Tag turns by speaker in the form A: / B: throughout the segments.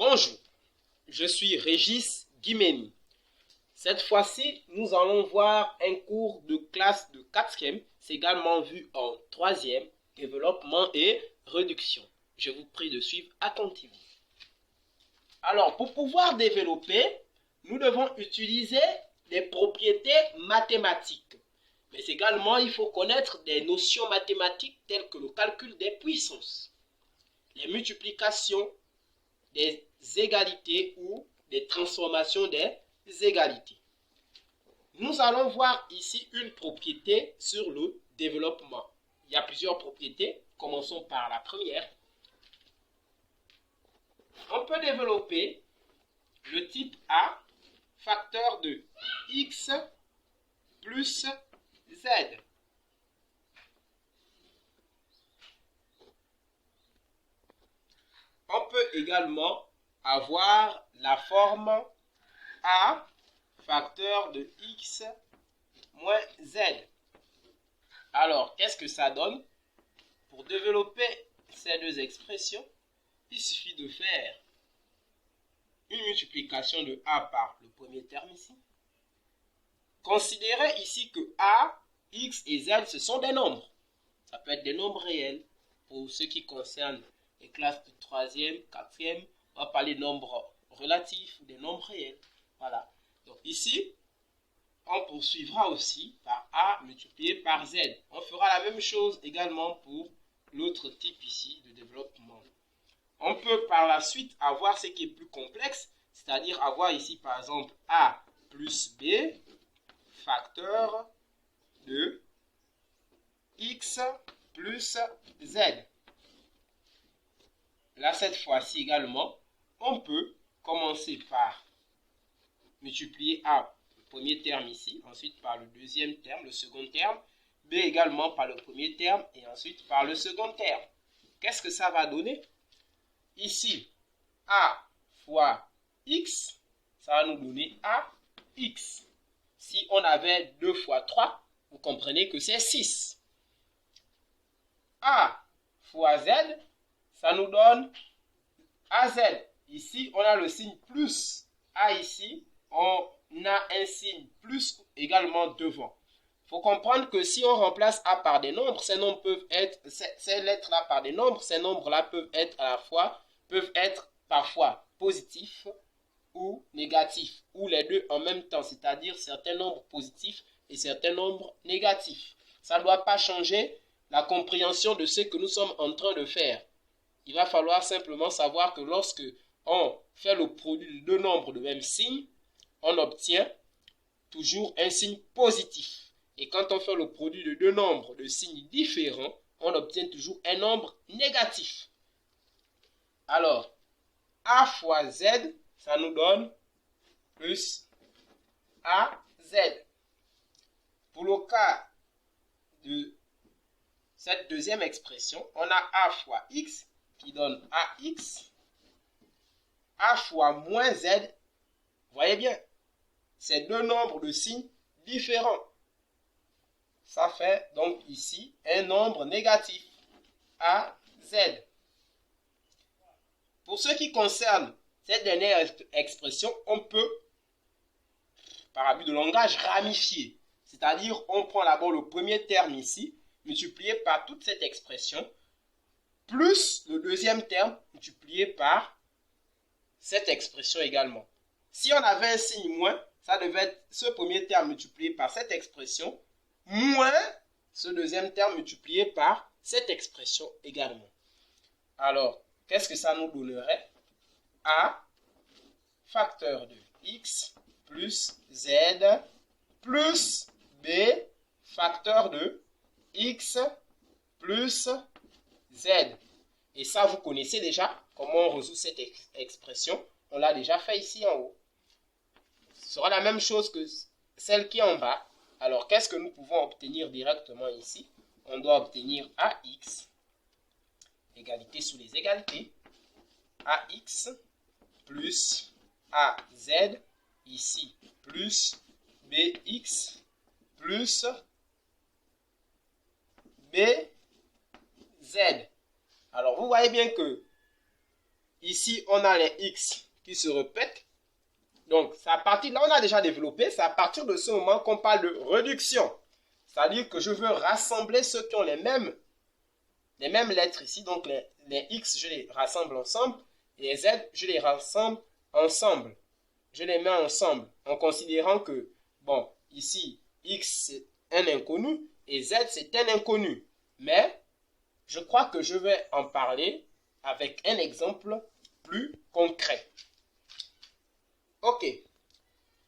A: Bonjour, je suis Régis Guimény. Cette fois-ci, nous allons voir un cours de classe de 4e. C'est également vu en 3e, développement et réduction. Je vous prie de suivre attentivement. Alors, pour pouvoir développer, nous devons utiliser des propriétés mathématiques. Mais également, il faut connaître des notions mathématiques telles que le calcul des puissances, les multiplications, des égalités ou des transformations des égalités. Nous allons voir ici une propriété sur le développement. Il y a plusieurs propriétés. Commençons par la première. On peut développer le type A, facteur de x plus z. On peut également avoir la forme A, facteur de x moins z. Alors, qu'est-ce que ça donne? Pour développer ces deux expressions, il suffit de faire une multiplication de A par le premier terme ici. Considérez ici que A, X et Z, ce sont des nombres. Ça peut être des nombres réels. Pour ce qui concerne les classes de 3e, 4e, on va parler de nombres relatifs ou des nombres réels. Voilà. Donc ici, on poursuivra aussi par A multiplié par Z. On fera la même chose également pour l'autre type ici de développement. On peut par la suite avoir ce qui est plus complexe, c'est-à-dire avoir ici par exemple A plus B, facteur de X plus Z. Là, cette fois-ci également, on peut commencer par multiplier A, le premier terme ici, ensuite par le deuxième terme, le second terme, B également par le premier terme et ensuite par le second terme. Qu'est-ce que ça va donner? Ici, A fois X, ça va nous donner AX. Si on avait 2 fois 3, vous comprenez que c'est 6. A fois Z, ça nous donne AZ. Ici, on a le signe plus. A ici, on a un signe plus également devant. Il faut comprendre que si on remplace A par des nombres, ces nombres peuvent être, ces lettres-là par des nombres, ces nombres-là peuvent être à la fois, peuvent être parfois positifs ou négatifs, ou les deux en même temps, c'est-à-dire certains nombres positifs et certains nombres négatifs. Ça ne doit pas changer la compréhension de ce que nous sommes en train de faire. Il va falloir simplement savoir que lorsque on fait le produit de deux nombres de même signe, on obtient toujours un signe positif. Et quand on fait le produit de deux nombres de signes différents, on obtient toujours un nombre négatif. Alors, A fois Z, ça nous donne plus AZ. Pour le cas de cette deuxième expression, on a A fois X qui donne AX. A fois moins Z, vous voyez bien, c'est deux nombres de signes différents. Ça fait donc ici un nombre négatif, AZ. Pour ce qui concerne cette dernière expression, on peut, par abus de langage, ramifier. C'est-à-dire, on prend d'abord le premier terme ici, multiplié par toute cette expression, plus le deuxième terme, multiplié par cette expression également. Si on avait un signe moins, ça devait être ce premier terme multiplié par cette expression, moins ce deuxième terme multiplié par cette expression également. Alors, qu'est-ce que ça nous donnerait? A, facteur de X plus Z plus B, facteur de X plus Z. Et ça, vous connaissez déjà comment on résout cette expression. On l'a déjà fait ici en haut. Ce sera la même chose que celle qui est en bas. Alors, qu'est-ce que nous pouvons obtenir directement ici? On doit obtenir AX, égalité sous les égalités, AX plus AZ, ici, plus BX, plus BZ. Alors, vous voyez bien que ici, on a les x qui se répètent. Donc, c'est à partir, là, on a déjà développé, c'est à partir de ce moment qu'on parle de réduction. C'est-à-dire que je veux rassembler ceux qui ont les mêmes lettres ici. Donc, les x, je les rassemble ensemble. Et les z, je les rassemble ensemble. Je les mets ensemble en considérant que, bon, ici, x, c'est un inconnu et z, c'est un inconnu. Mais, je crois que je vais en parler avec un exemple plus concret. Ok,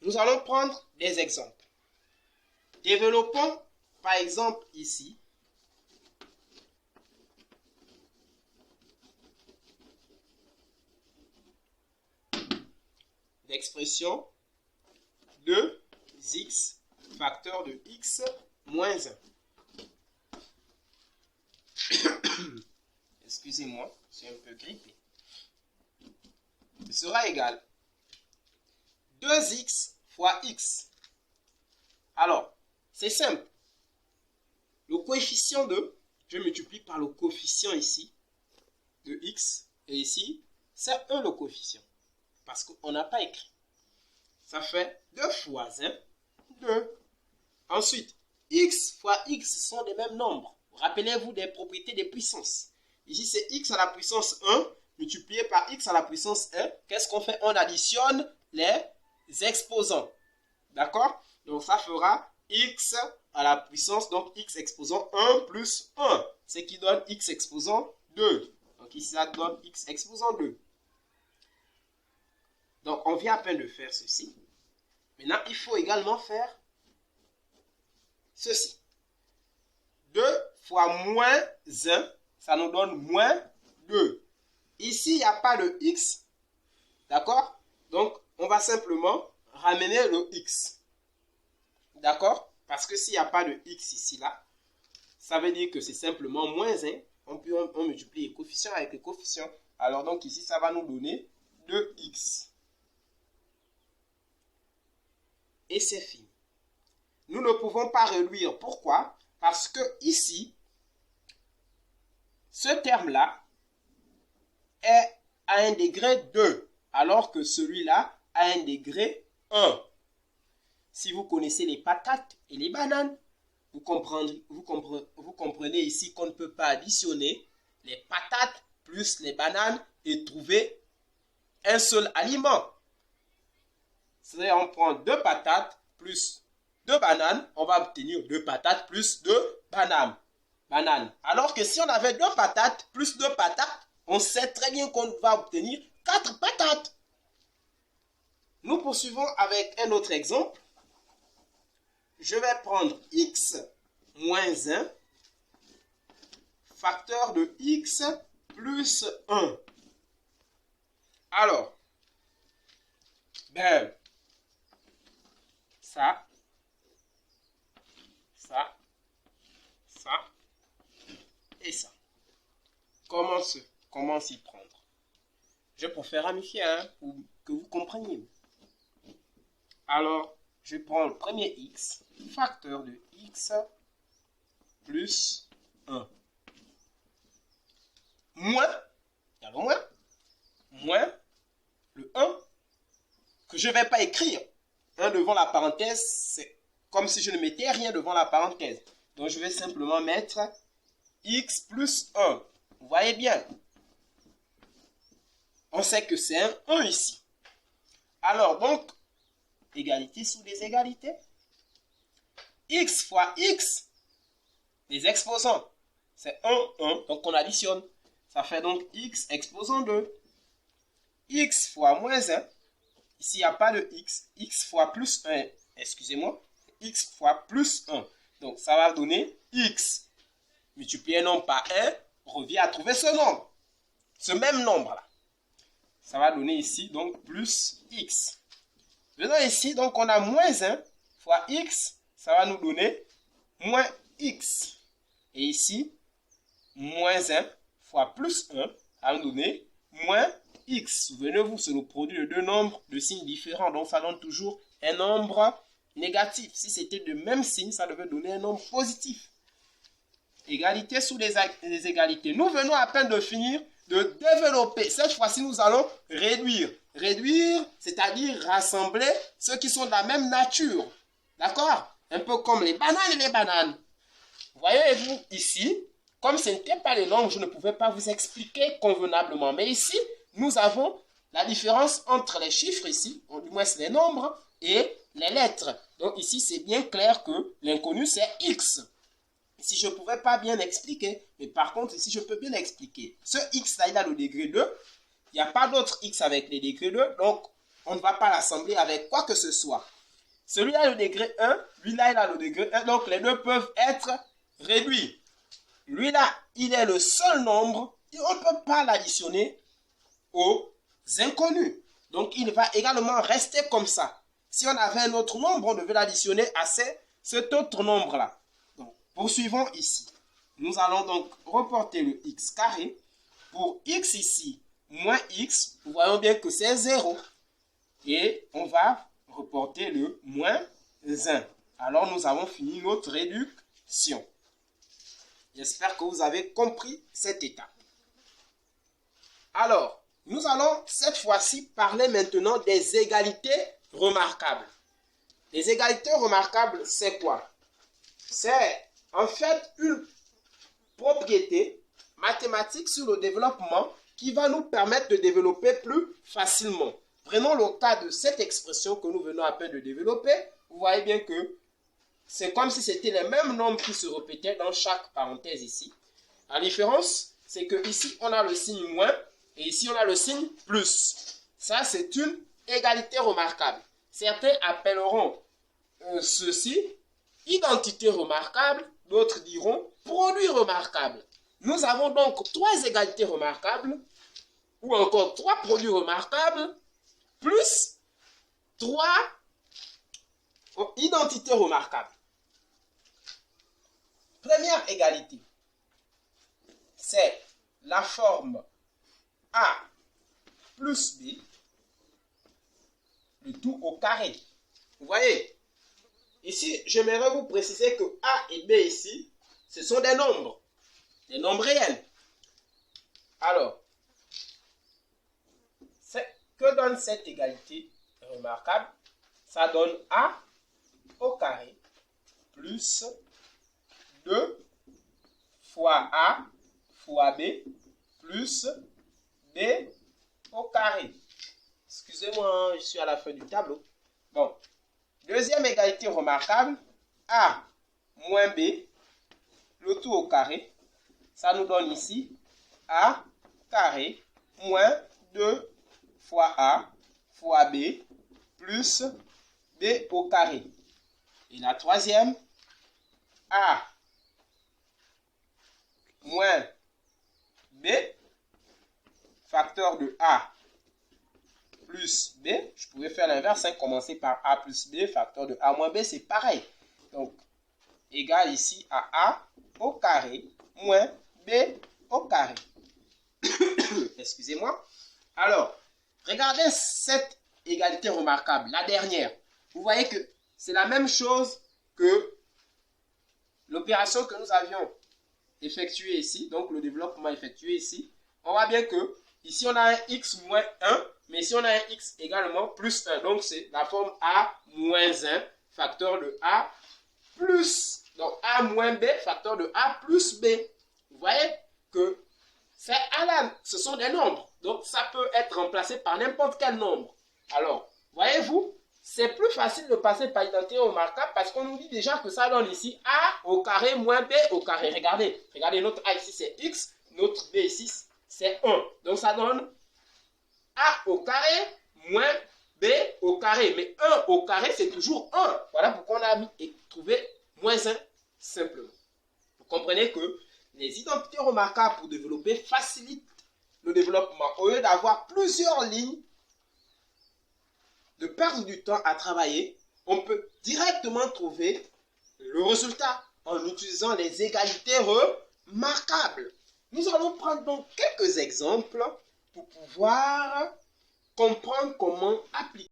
A: nous allons prendre des exemples. Développons, par exemple, ici, l'expression 2x facteur de x moins 1. Excusez-moi, je suis un peu grippé. Sera égal 2x fois x. Alors, c'est simple. Le coefficient de, je multiplie par le coefficient ici, de x, et ici, c'est 1 le coefficient. Parce qu'on n'a pas écrit. Ça fait 2 fois 1, 2. Ensuite, x fois x sont des mêmes nombres. Rappelez-vous des propriétés des puissances. Ici, c'est x à la puissance 1 multiplié par x à la puissance 1. Qu'est-ce qu'on fait? On additionne les exposants. D'accord? Donc, ça fera x à la puissance, donc x exposant 1 plus 1. Ce qui donne x exposant 2. Donc, ici, ça donne x exposant 2. Donc, on vient à peine de faire ceci. Maintenant, il faut également faire ceci. 2 fois moins 1, ça nous donne moins 2. Ici, il n'y a pas de x. D'accord? Donc, on va simplement ramener le x. D'accord? Parce que s'il n'y a pas de x ici, là, ça veut dire que c'est simplement moins 1. On multiplie les coefficients avec les coefficients. Alors, donc ici, ça va nous donner 2x. Et c'est fini. Nous ne pouvons pas réduire. Pourquoi? Parce que ici, ce terme-là est à un degré 2, alors que celui-là a un degré 1. Si vous connaissez les patates et les bananes, vous comprenez ici qu'on ne peut pas additionner les patates plus les bananes et trouver un seul aliment. C'est-à-dire on prend 2 patates plus 2 bananes, on va obtenir 2 patates plus 2 bananes. Alors que si on avait 2 patates plus 2 patates, on sait très bien qu'on va obtenir 4 patates. Nous poursuivons avec un autre exemple. Je vais prendre x moins 1 facteur de x plus 1. Alors, ben, ça, et ça. Comment s'y prendre? Je préfère ramifier pour que vous compreniez. Alors, je prends le premier x, facteur de x plus 1. Moins, il y a le moins le 1, que je ne vais pas écrire. 1 devant la parenthèse, c'est comme si je ne mettais rien devant la parenthèse. Donc, je vais simplement mettre x plus 1. Vous voyez bien. On sait que c'est un 1 ici. Alors, donc, égalité sous des égalités. X fois x, les exposants, c'est 1, 1. Donc, on additionne. Ça fait donc x exposant 2. X fois moins 1. Ici, il n'y a pas de x. X fois plus 1. Excusez-moi. X fois plus 1. Donc, ça va donner x. Multiplier un nombre par 1 revient à trouver ce nombre. Ce même nombre-là. Ça va donner ici, donc, plus x. Venons ici, donc, on a moins 1 fois x. Ça va nous donner moins x. Et ici, moins 1 fois plus 1 va nous donner moins x. Souvenez-vous, c'est le produit de deux nombres de signes différents. Donc, ça donne toujours un nombre négatif. Si c'était de même signe, ça devait donner un nombre positif. Égalité sous les égalités. Nous venons à peine de finir de développer. Cette fois-ci, nous allons réduire. Réduire, c'est-à-dire rassembler ceux qui sont de la même nature. D'accord? Un peu comme les bananes et les bananes. Voyez-vous ici, comme ce n'était pas les nombres, je ne pouvais pas vous expliquer convenablement. Mais ici, nous avons la différence entre les chiffres ici, ou du moins les nombres, et les lettres. Donc ici, c'est bien clair que l'inconnu, c'est X. Ici, je ne pouvais pas bien expliquer. Mais par contre, ici, je peux bien expliquer. Ce X-là, il a le degré 2. Il n'y a pas d'autre X avec les degrés 2. Donc, on ne va pas l'assembler avec quoi que ce soit. Celui-là a le degré 1. Lui-là, il a le degré 1. Donc, les deux peuvent être réduits. Lui-là, il est le seul nombre. Et on ne peut pas l'additionner aux inconnus. Donc, il va également rester comme ça. Si on avait un autre nombre, on devait l'additionner à cet autre nombre-là. Donc, poursuivons ici. Nous allons donc reporter le x carré. Pour x ici, moins x, nous voyons bien que c'est 0. Et on va reporter le moins 1. Alors, nous avons fini notre réduction. J'espère que vous avez compris cette étape. Alors, nous allons cette fois-ci parler maintenant des égalités remarquables. Les égalités remarquables, c'est quoi? C'est en fait une propriété mathématique sur le développement qui va nous permettre de développer plus facilement. Prenons le cas de cette expression que nous venons à peine de développer. Vous voyez bien que c'est comme si c'était les mêmes nombres qui se répétaient dans chaque parenthèse ici. La différence, c'est que ici on a le signe moins et ici on a le signe plus. Ça, c'est une égalité remarquable. Certains appelleront ceci identité remarquable, d'autres diront produit remarquable. Nous avons donc 3 égalités remarquables, ou encore 3 produits remarquables, plus 3 identités remarquables. Première égalité, c'est la forme A plus B, le tout au carré. Vous voyez, ici, j'aimerais vous préciser que A et B ici, ce sont des nombres réels. Alors, que donne cette égalité remarquable? Ça donne A au carré plus 2 fois A fois B plus B au carré. Excusez-moi, je suis à la fin du tableau. Bon, deuxième égalité remarquable, A moins B, le tout au carré. Ça nous donne ici A carré moins 2 fois A fois B plus B au carré. Et la troisième, A moins B, facteur de A plus B. Je pouvais faire l'inverse, hein, commencer par A plus B, facteur de A moins B, c'est pareil. Donc, égal ici à A au carré moins B au carré. Excusez-moi. Alors, regardez cette égalité remarquable, la dernière. Vous voyez que c'est la même chose que l'opération que nous avions effectuée ici, donc le développement effectué ici. On voit bien que ici on a un x moins 1, mais ici on a un x également plus 1. Donc c'est la forme A moins 1, facteur de A plus. Donc A moins B, facteur de A plus B. Vous voyez que ce sont des nombres. Donc ça peut être remplacé par n'importe quel nombre. Alors, voyez-vous, c'est plus facile de passer par l'identité remarquable parce qu'on nous dit déjà que ça donne ici A au carré moins B au carré. Regardez, notre A ici c'est X, notre B ici c'est 1. Donc ça donne A au carré moins B au carré. Mais 1 au carré c'est toujours 1. Voilà pourquoi on a mis et trouvé moins 1 simplement. Vous comprenez que les identités remarquables pour développer facilitent le développement. Au lieu d'avoir plusieurs lignes, de perdre du temps à travailler, on peut directement trouver le résultat en utilisant les égalités remarquables. Nous allons prendre donc quelques exemples pour pouvoir comprendre comment appliquer